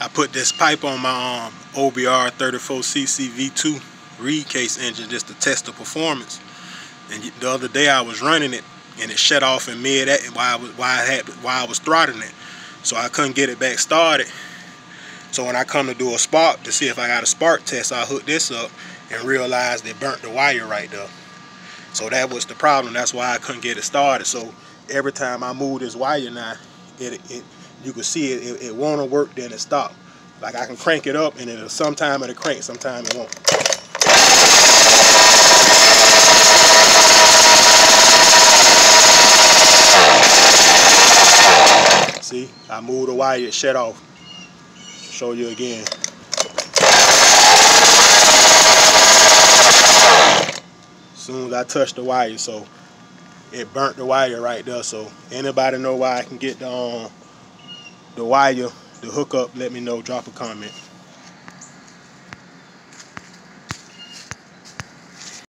I put this pipe on my OBR 34cc V2 reed case engine just to test the performance. And the other day I was running it and it shut off in mid while I was throttling it, so I couldn't get it back started. So when I come to do a spark to see if I got a spark test, I hooked this up and realized it burnt the wire right there. So that was the problem. That's why I couldn't get it started. So every time I move this wire now, you can see it won't work, then it stop. Like I can crank it up and sometime it'll crank, sometime it won't. See, I moved the wire, it shut off. Show you again. As soon as I touched the wire, so it burnt the wire right there. So anybody know why I can get the wire, the hookup, let me know, drop a comment.